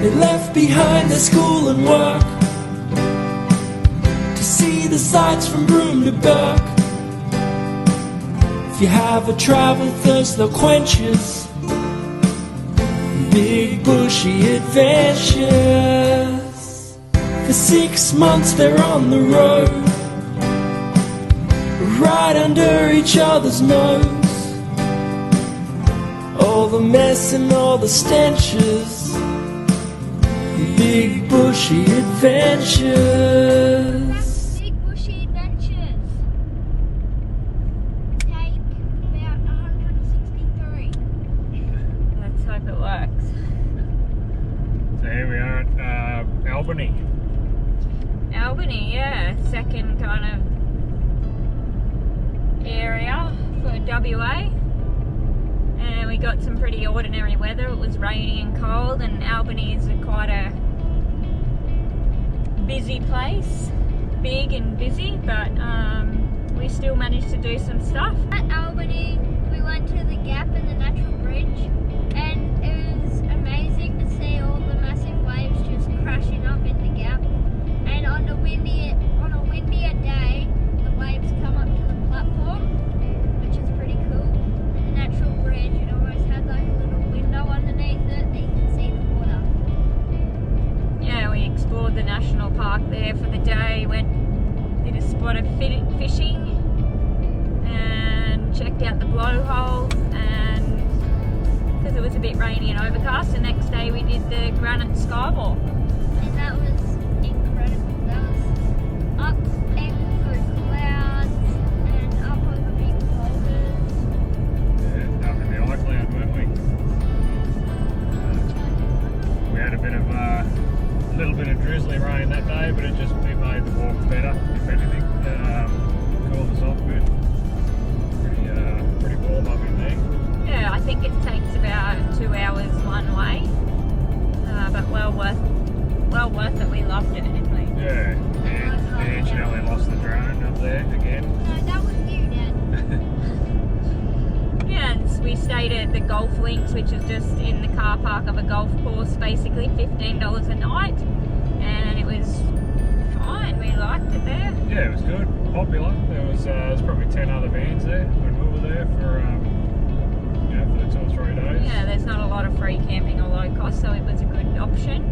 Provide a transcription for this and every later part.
They left behind their school and work to see the sights from Broome to Burke. If you have a travel thirst, they'll quench us. Big bushy adventures. For 6 months they're on the road, right under each other's nose. All the mess and all the stenches. Big bushy adventures. Big bushy adventures. Take about 163. Let's hope it works. So here we are at Albany. Albany, yeah, second kind of area for WA. And we got some pretty ordinary weather. It was rainy and cold, and Albany is quite a busy place, big and busy, but we still managed to do some stuff. At Albany, we went to the Gap and the Natural Bridge, and it was amazing to see all the massive waves just crashing up in the Gap. And on a windier day, the waves come up to the platform, which is pretty cool. And the Natural Bridge, it almost had like a little window underneath it that you can see the water. Yeah, we explored the national park there for the day, did a spot of fishing and checked out the blowholes, and because it was a bit rainy and overcast, the next day we did the granite skywalk. And that was incredible. That was up and through clouds and up over big boulders. Yeah, up in the eye cloud, weren't we? We had a little bit of drizzly rain that day, but it made the walk better, if anything. Cooled us off a bit. Pretty warm up in there. Yeah, I think it takes about 2 hours one way, but well worth it. We loved it, didn't we? Yeah, and she only lost the drone up there again. No, that was you, Dad. Yeah, and we stayed at the golf links, which is just in the car park of a golf course, basically $15 a night, and it was fine. We liked it there. Yeah, it was good, popular. There was probably 10 other vans there when we were there for the 2 or 3 days. Yeah, there's not a lot of free camping or low cost, so it was a good option.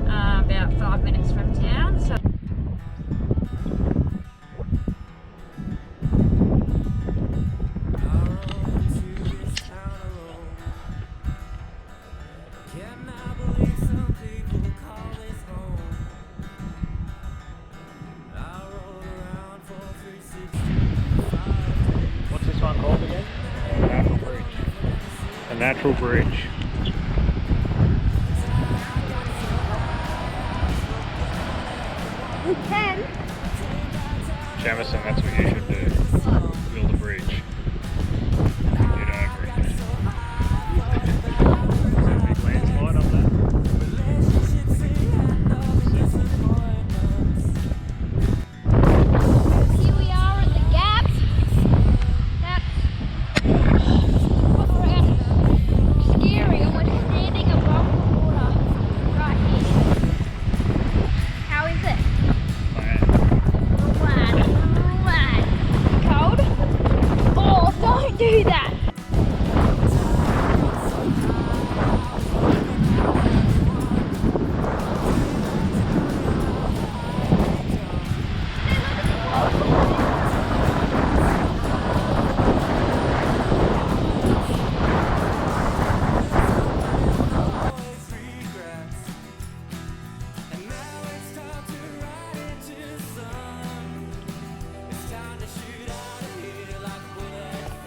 About 5 minutes from town. So. What's this one called again? Natural Bridge. A natural bridge. We can. Jamison, that's what you should do. Build a bridge. Get over it. Is there a big landslide up there? Here we are at the Gap. That's scary, and we're standing above the water right here. How is it? Mad. Cold? Oh, don't do that.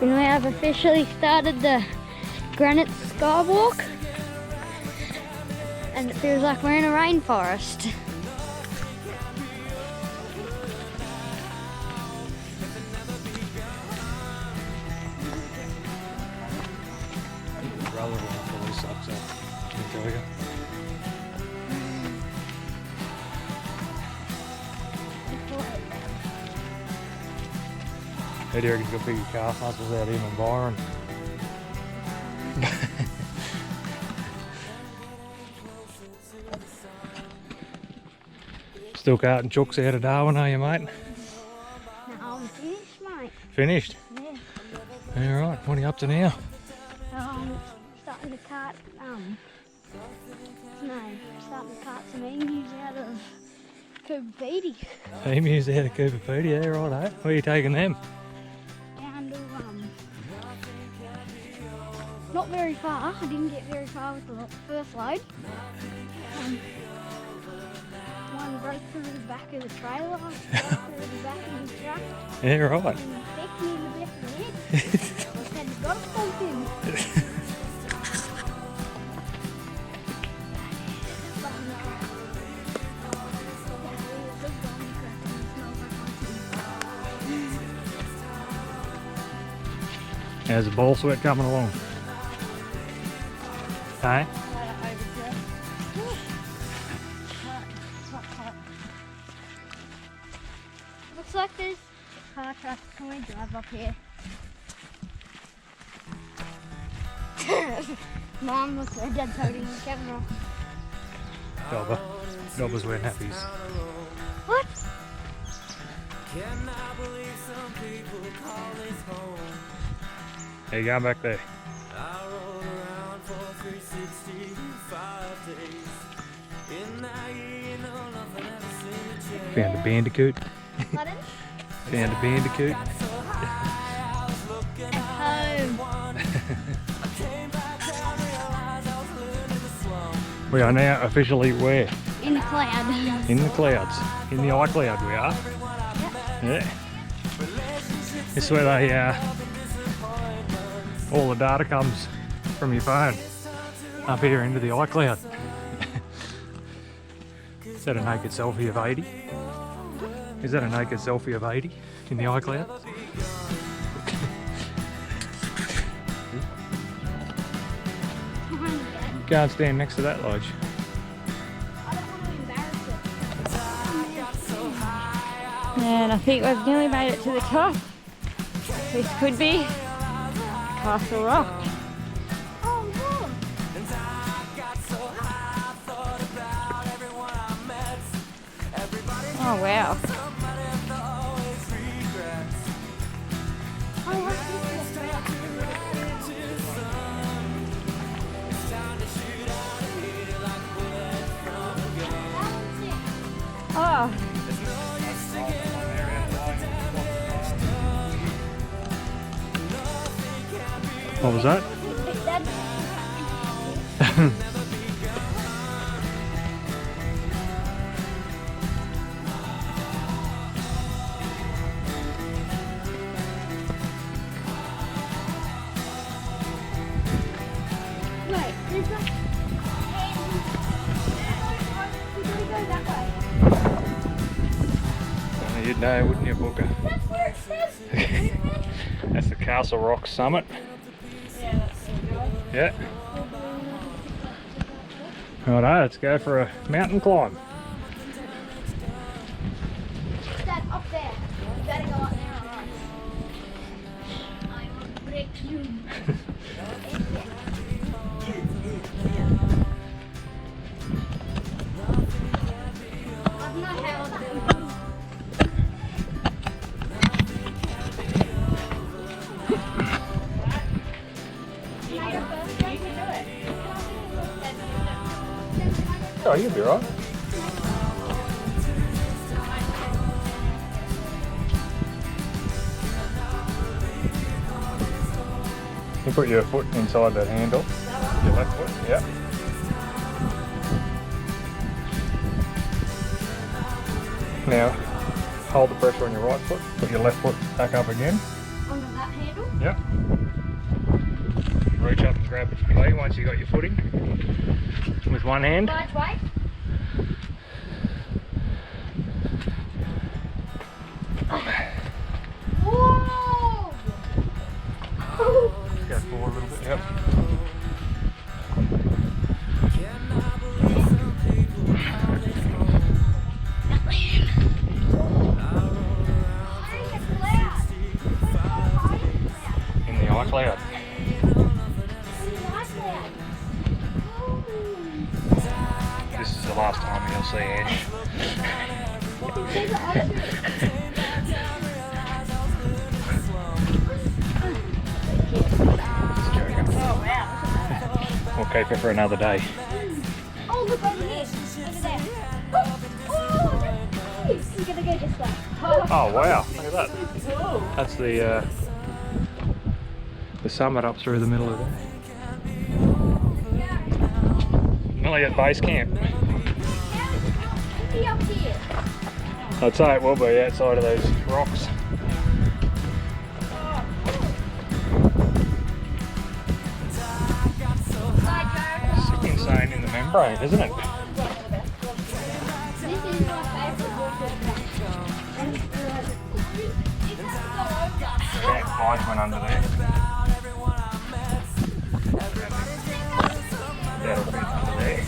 And we have officially started the granite skywalk, and it feels like we're in a rainforest. Rather than after this upset. Can you tell you? Hey, do you reckon you could pick your car muscles out even Byron? Still carting chooks out of Darwin, are you, mate? No, I'm finished, mate. Finished? Yeah. Alright, what are you up to now? Starting to cart, starting to cart some emus out of Cooper. Emus out of Cooper, yeah, right, eh? Where are you taking them? Down to, not very far. I didn't get very far with the first load. One broke through the back of the trailer, broke through the back of the truck, Yeah, right. and kicked me in the back of the head. I said, got to pump him. How's the ball sweat coming along? Hey? Looks like there's car traffic. Can we drive up here? Mom, looks like Dad's holding the camera. Dobber's wearing nappies. What? How you going back there? Found a bandicoot. Pardon? Found a bandicoot. Home. We are now officially where? In the cloud. In the clouds. In the iCloud we are. Yeah. This is where they, all the data comes from your phone up here into the iCloud. Is that a naked selfie of 80? Is that a naked selfie of 80 in the iCloud? Can't stand next to that lodge. I don't want to embarrass it. And I think we've nearly made it to the top. This could be Castle Rock. Oh, look. Oh wow. Oh, what's this? Oh, What was that? Wait, there's a... We're going to go that way. You'd know, wouldn't you, Booker? That's where it says. That's the Castle Rock summit. Yeah. Righto, let's go for a mountain climb. Dad, up there. You better go up there, alright. I will break you. I've not held them. Oh, you'll be right. You put your foot inside that handle. Your left foot, yeah. Now, hold the pressure on your right foot. Put your left foot back up again. Under that handle? Yep. Reach up and grab the play once you got your footing with one hand. Large way? Whoa! Go forward a little bit. Yep. In the iCloud. This the last time you'll see Ash. Just joking. Oh wow. We'll keep it for another day. Oh look over here. Over there. Oh, nice. We're gonna go this way. Oh wow, look at that. That's the summit up through the middle of there. Nearly at base camp. Be up here. I'd say it will be outside of those rocks. It's insane in the membrane, isn't it? This is my favourite water. Yeah, slides went under there. That'll fit under there.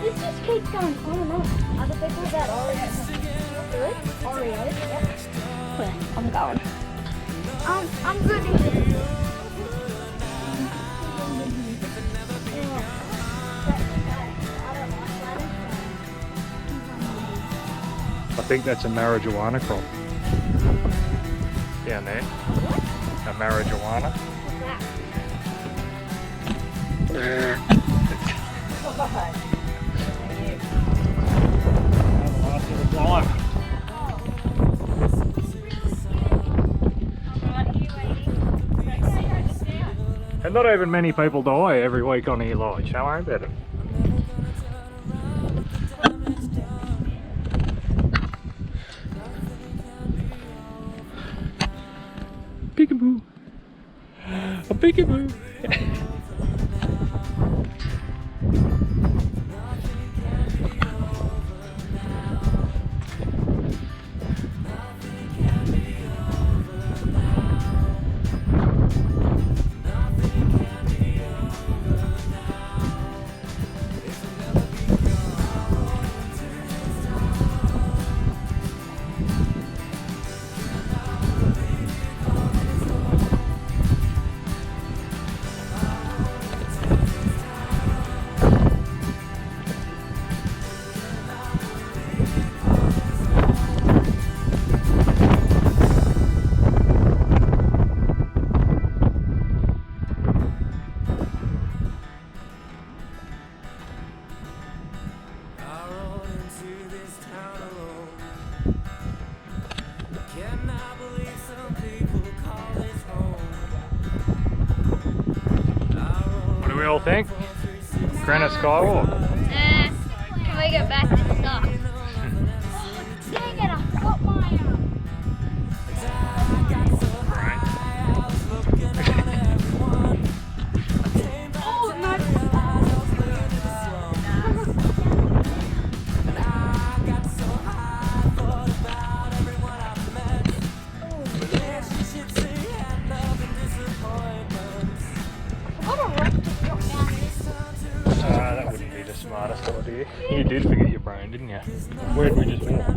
This just keeps going on and on. Other people that Oreos, yep. Where? I'm going. I'm good with it. I think that's a marijuana crop. Down there. A marijuana. Last little climb. And not even many people die every week on here, Lodge. Don't worry about it. Peekaboo. A peekaboo. What do we all think? Granite Skywalk. Can we go back to stop? Dang it, I forgot my Oh no. That wouldn't be the smartest idea. You did forget your brain, didn't you? Where'd we just walk?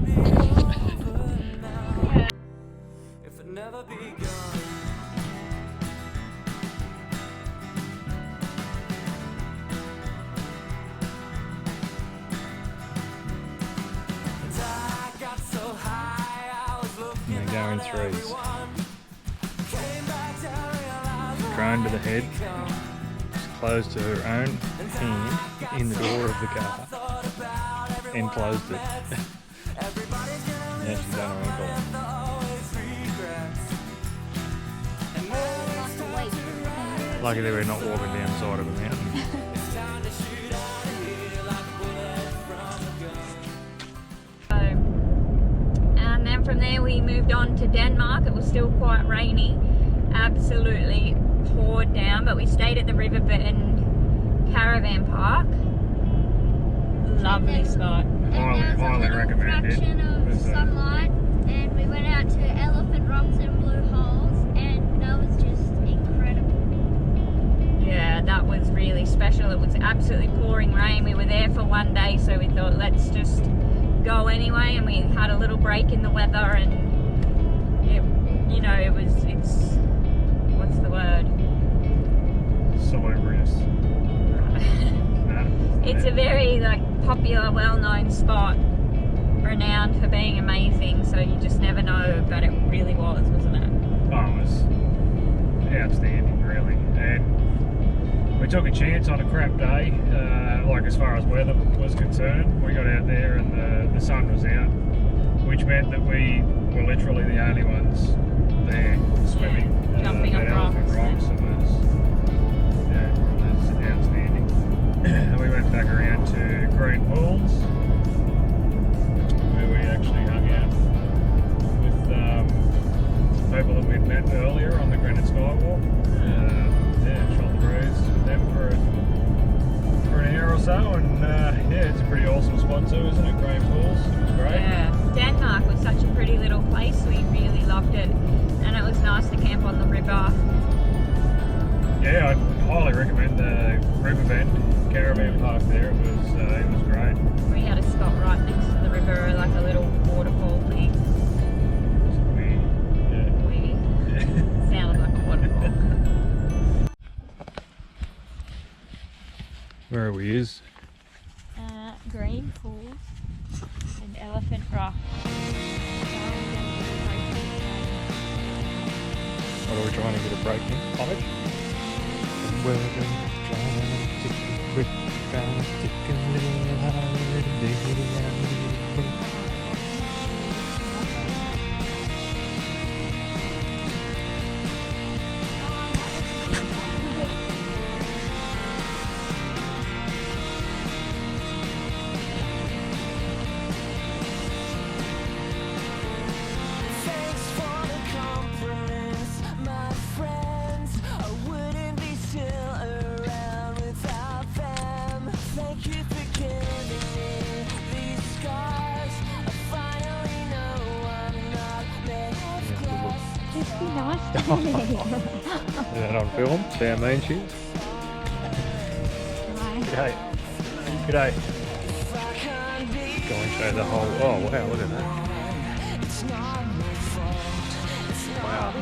And they go in threes. Drone to the head. Closed to her own hand in the door of the car and closed it. Now she's done her own call. Lucky that we're not walking down the side of a mountain. And then from there we moved on to Denmark. It was still quite rainy, absolutely poured down, but we stayed at the Riverbend Caravan Park. Lovely spot. And there was a little fraction of sunlight, and we went out to Elephant Rocks and Blue Holes, and that was just incredible. Yeah, that was really special. It was absolutely pouring rain. We were there for one day, so we thought let's just go anyway, and we had a little break in the weather and so you just never know, but it really was, wasn't it? Oh, it was outstanding, really. And we took a chance on a crap day, like as far as weather was concerned. We got out there and the sun was out, which meant that we were literally the only ones there swimming. Jumping up rocks. It was outstanding. And we went back around to Green Pools, where we actually hung out with people that we'd met earlier on the Granite Skywalk. Shot the breeze with them for an hour or so, and it's a pretty awesome spot too, isn't it? Green Pools, it was great. Yeah, Denmark was such a pretty little place. We really loved it, and it was nice to camp on the river. Yeah, I'd highly recommend the Riverbend Caravan Park there. It was great. We had a spot right next to the river, like a little waterfall thing. Sounded like a waterfall. Where are we is? Green Pools and Elephant Rock. What are we trying to get a break in? College? We're trying to take a break, trying to take a little holiday. Is that on film? See how mean she is? G'day. G'day. Go and show the whole... Oh wow, look at that. Wow.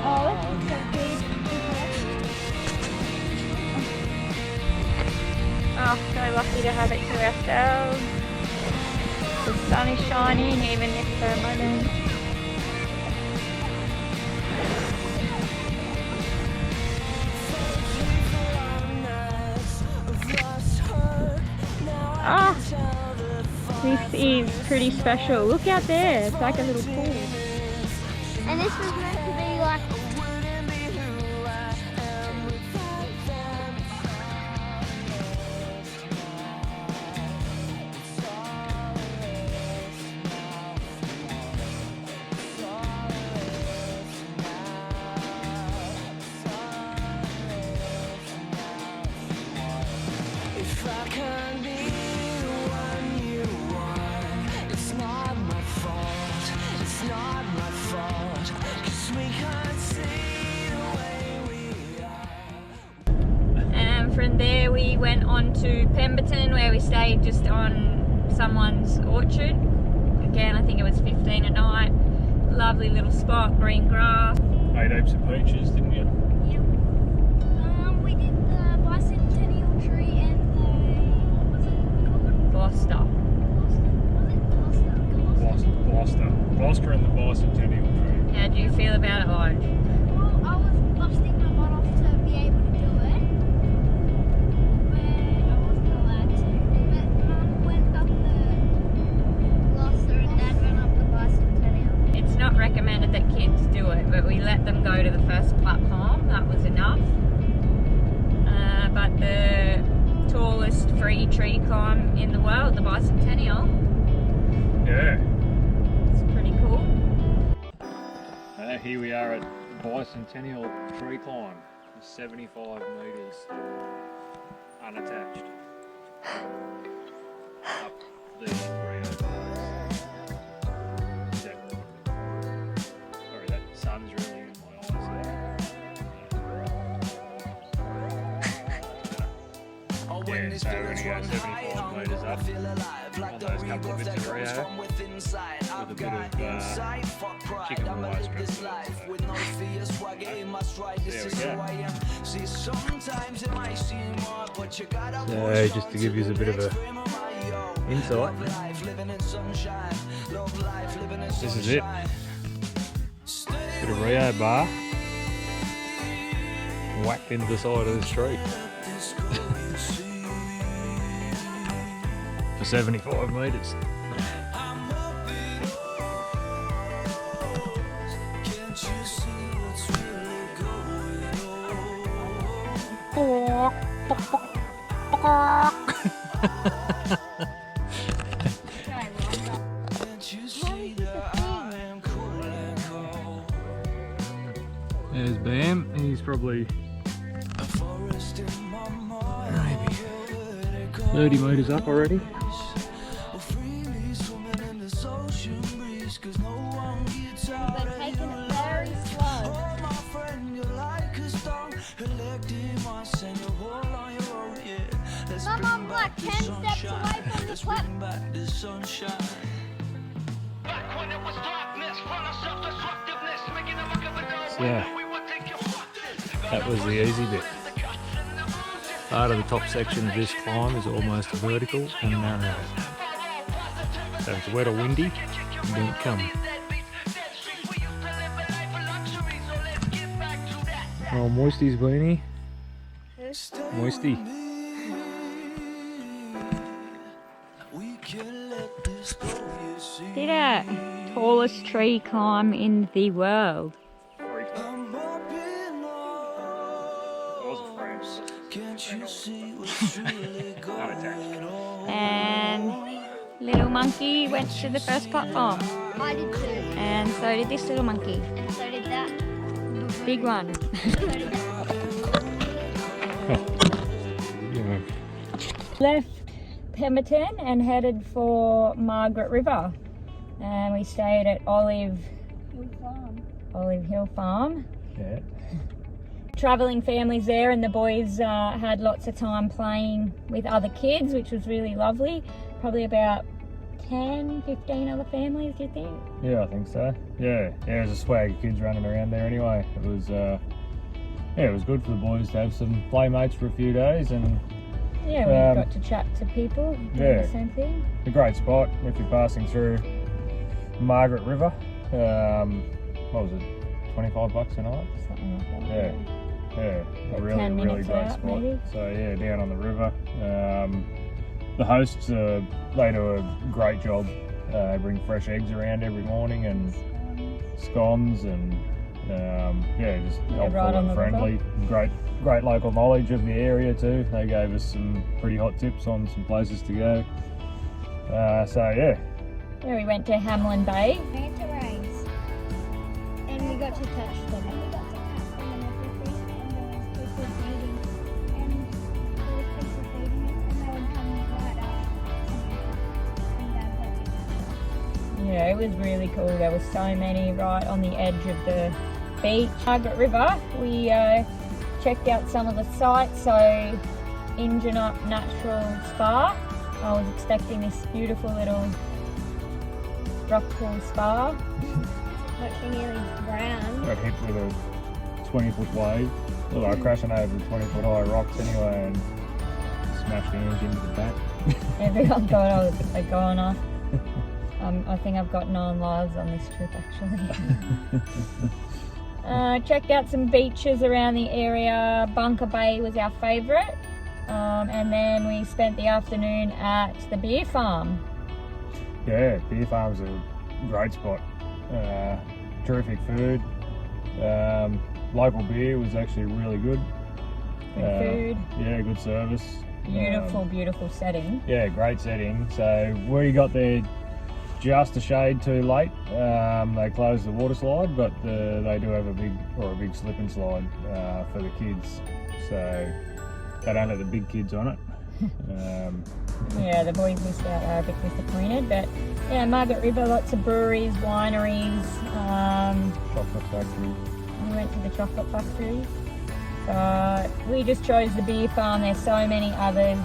Oh, it's so big. Oh, so lucky to have it to ourselves. The sun is shining even if for a moment. Oh, this is pretty special. Look out there, it's like a little pool. And this was meant to be like from there we went on to Pemberton, where we stayed just on someone's orchard. Again, I think it was 15 a night. Lovely little spot, green grass. Ate heaps of peaches, didn't you? Yep. We did the bicentennial tree and the, what was it called? Gloucester. Gloucester and the bicentennial tree. How do you feel about it, Lodge? Well, I was busting my butt off to be able to do it, but I wasn't allowed to. But Mum went up the Gloucester and Dad went up the bicentennial. It's not recommended that kids do it, but we let them go to the first platform. That was enough. But the tallest free tree climb in the world, the bicentennial. Yeah. It's pretty cool. Here we are at bicentennial tree climb, 75 metres, unattached, up the Rio Pass. Sorry, that sun's really in my eyes there. Oh Yeah, so we're going to go 75 metres up on those couple of bits of Rio with a bit of chicken rice strips. There we go. So just to give you a bit of a insight, this is it. Bit of Rio bar whacked into the side of the street for 75 metres. There's Bam, he's probably maybe 30 metres up already. But taking it very slow. Mum, I'm like 10 steps away from the clip. So that was the easy bit. Part of the top section of this climb is almost vertical and narrow. So if it's wet or windy, don't come. Oh, Moisty's weenie. Moisty. Did a tallest tree climb in the world. And little monkey went to the first platform. I did too. And so did this little monkey. So did that. Big one. So did that. Left Pemberton and headed for Margaret River. And we stayed at Olive Hill Farm. Yeah. Travelling families there, and the boys had lots of time playing with other kids, which was really lovely. Probably about 10, 15 other families, do you think? Yeah, I think so. Yeah, there's a swag of kids running around there anyway. It was, it was good for the boys to have some playmates for a few days, and yeah, we got to chat to people doing the same thing. A great spot if you're passing through Margaret River. What was it, $25 a night? Something like that. Yeah. Yeah, a really great out, spot. maybe. So yeah, down on the river. The hosts, they do a great job. Bring fresh eggs around every morning and scones and just helpful right on and the friendly. Great local knowledge of the area too. They gave us some pretty hot tips on some places to go. Yeah, we went to Hamelin Bay. Manta rays. And we got to touch them. Yeah, it was really cool. There were so many right on the edge of the beach. Margaret River, we checked out some of the sites. So Yallingup Natural Spa. I was expecting this beautiful little rock pool spa. Actually nearly brown. Got hit with a 20-foot wave. Looked like crashing over 20-foot high rocks anyway and smashed the engine into the back. Everyone thought I was a goner. I think I've got 9 lives on this trip actually. Checked out some beaches around the area. Bunker Bay was our favourite. And then we spent the afternoon at the beer farm. Yeah, beer farm's a great spot. Terrific food. Local beer was actually really good. Good food. Yeah, good service. Beautiful setting. Yeah, great setting. So we got there just a shade too late. They closed the water slide, but they do have a big slip and slide for the kids. So they don't have the big kids on it. Yeah, the boys missed out, are a bit disappointed, but yeah, Margaret River, lots of breweries, wineries. Chocolate factory. We went to the chocolate factory. But we just chose the beer farm. There's so many others,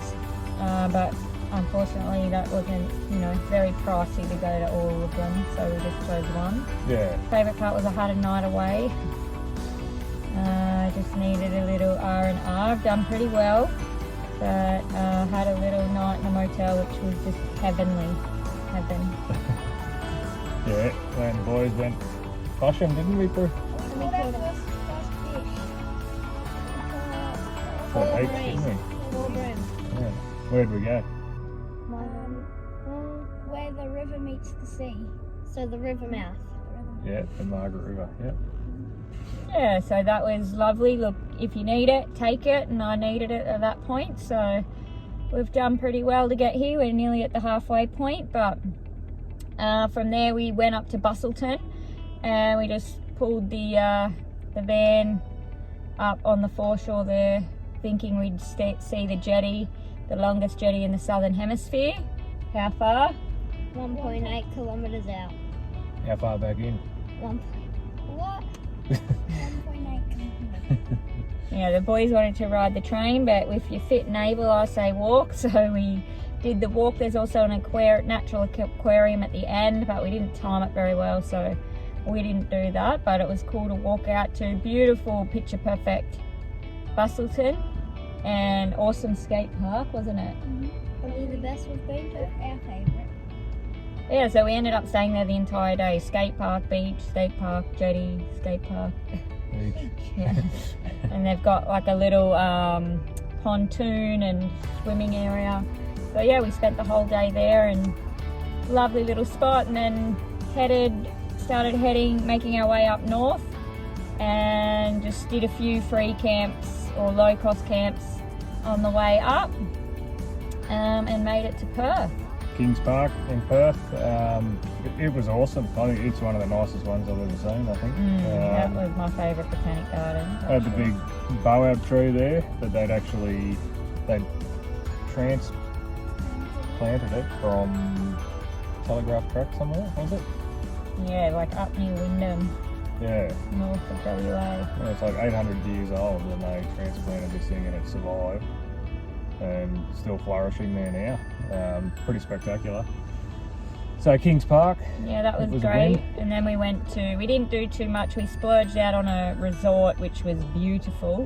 but unfortunately that wasn't, very pricey to go to all of them, so we just chose one. Yeah. Favourite part was I had a night away. Just needed a little R&R. I've done pretty well, but had a little night in a motel, which was just heavenly. Heaven. Yeah, when the boys went fishing, didn't we, Prue? For beach, didn't we? Yeah. Where'd we go? Where the river meets the sea. So the river mouth. Yeah, the Margaret River, yep. Yeah, so that was lovely. Look, if you need it, take it, and I needed it at that point, so we've done pretty well to get here. We're nearly at the halfway point, but from there we went up to Busselton, and we just pulled the van up on the foreshore there, thinking we'd see the jetty, the longest jetty in the southern hemisphere. How far? 1.8 kilometres out. How far back in? What? 1.8 kilometres. Yeah, the boys wanted to ride the train, but if you're fit and able, I say walk. So we did the walk. There's also an natural aquarium at the end, but we didn't time it very well, so we didn't do that. But it was cool to walk out to beautiful, picture perfect Busselton, and awesome skate park, wasn't it? Probably the best we've been to. Our favourite. Yeah, so we ended up staying there the entire day. Skate park, beach, skate park, jetty, skate park. Yeah. And they've got like a little pontoon and swimming area. So yeah, we spent the whole day there, and lovely little spot, and then making our way up north, and just did a few free camps or low cost camps on the way up, and made it to Perth. Kings Park in Perth. It was awesome. I think it's one of the nicest ones I've ever seen, I think. That was my favourite botanic garden. Had the big boab tree there that they'd transplanted it from Telegraph Track somewhere, was it? Yeah, like up near Wyndham, Yeah. north of WA. Yeah, it's like 800 years old, and they transplanted this thing and it survived. And still flourishing there now. Pretty spectacular. So Kings Park. Yeah, that was a great. win. And then we didn't do too much. We splurged out on a resort, which was beautiful.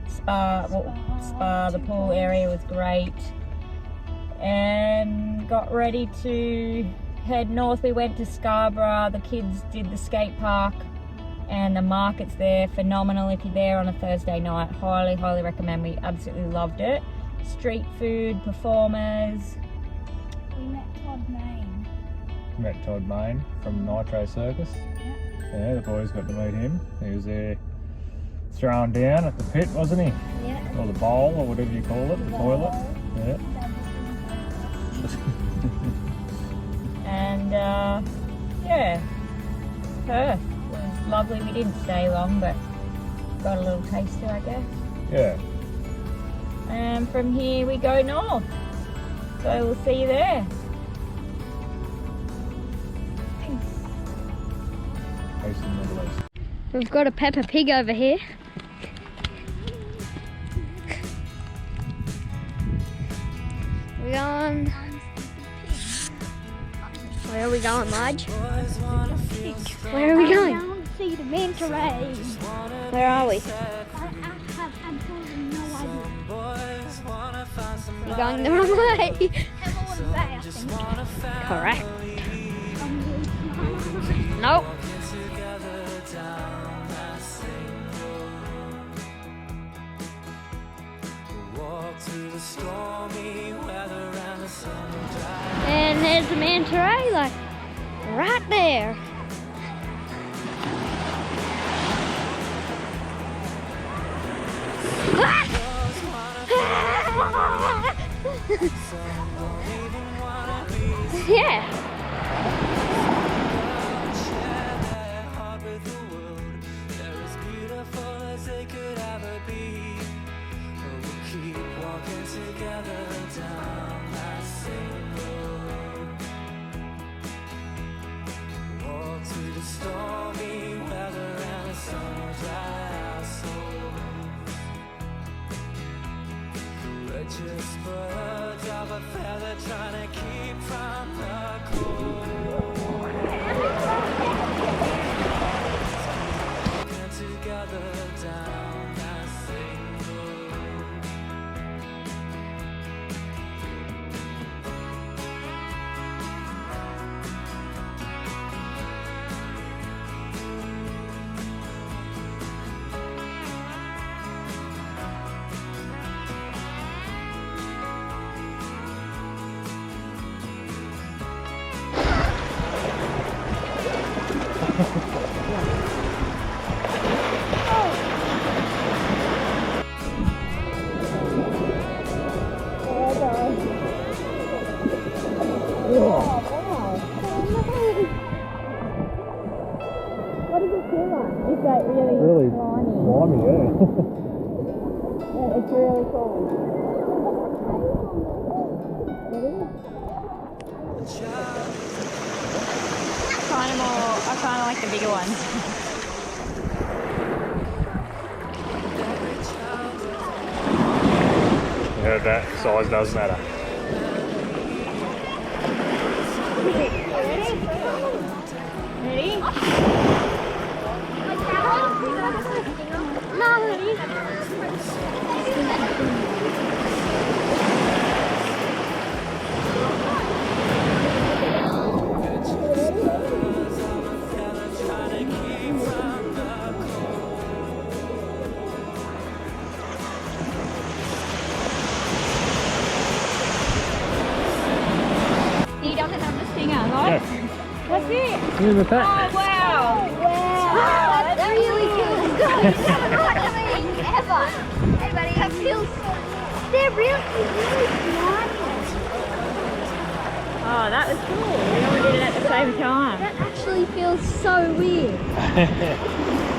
Spa, the pool area was great. And got ready to head north. We went to Scarborough. The kids did the skate park, and the market's there, phenomenal. If you're there on a Thursday night, highly, highly recommend. We absolutely loved it. Street food, performers. We met Todd Main from Nitro Circus. Yeah, the boys got to meet him. He was there throwing down at the pit, wasn't he? Yeah. Or the bowl, or whatever you call it, the toilet. Yeah. And yeah, Perth was lovely. We didn't stay long, but got a little taster, I guess. Yeah. And from here we go north. So we'll see you there. Peace in the Middle East. We've got a Peppa Pig over here. We're going. Where are we going, Marge? Where are we going? Down to see the manta ray. Where are we? I have absolutely no idea. You're going the wrong way. Hamelin Bay, I think. Correct. Nope. And there's the manta ray, like right there. Yeah. of a feather trying to keep from the cold. Walking together down that same road. What does it feel like? It's like really slimy. Slimy, yeah. Yeah, it's really cool. I kind of like the bigger ones. You heard that? Size does matter. Ready? No, ready? He doesn't have the stinger, right? Yeah. That's it. Give him a Oh, pat. wow. Wow, that's really cool. Guys, that's not happening ever. Hey, buddy, that feels they're really slimy. Oh, that was cool. We all did it at the same time. That actually feels so weird.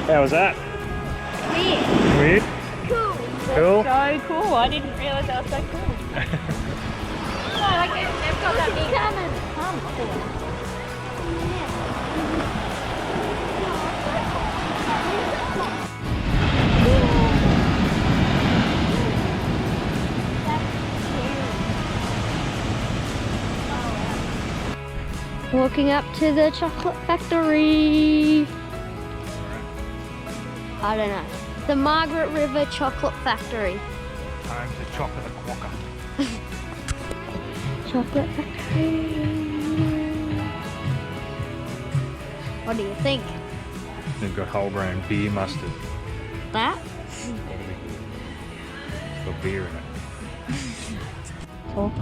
How was that? Weird. Weird? Cool. Cool? So cool. I didn't realise that was so cool. Oh, like they've got that big pump. Walking up to the chocolate factory. I don't know. The Margaret River Chocolate Factory. Home to Chocolate Quokka. Chocolate factory. What do you think? They've got whole grain beer mustard. That? It's got beer in it. Cool.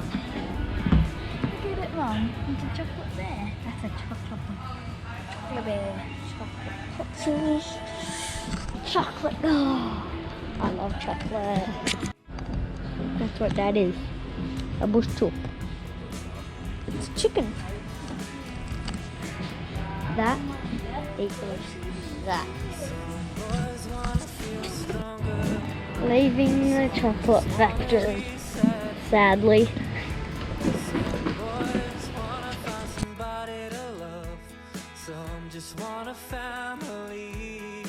Get it wrong. There's a chocolate there. That's a chocolate. Look at chocolate pretzels. Chocolate. Oh, I love chocolate. That's what that is. A bush tup. It's chicken. That equals that. Leaving the chocolate factory, sadly. Just want a family,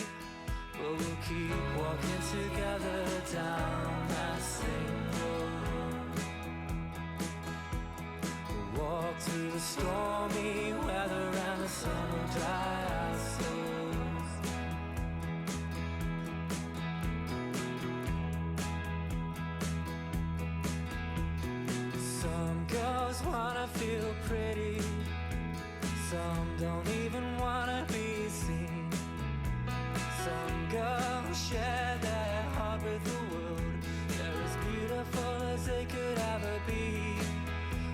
but we'll keep walking together down that same road. We'll walk through the stormy weather and the sun will dry our souls. Some girls wanna feel pretty, some don't even wanna be seen. Some girls share their heart with the world. They're as beautiful as they could ever be.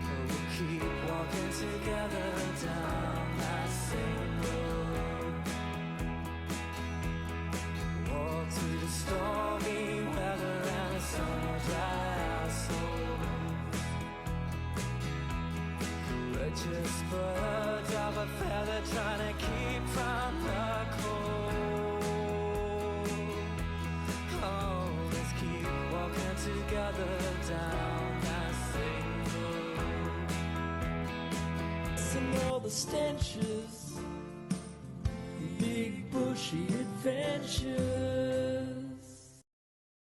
But we'll keep walking together down that same road. Walk through the stormy weather and the sun will dry our souls. We're just birds of a feather trying to keep from the cold. Oh, let's keep walking together down that same road. And all the stenches, big bushy adventures.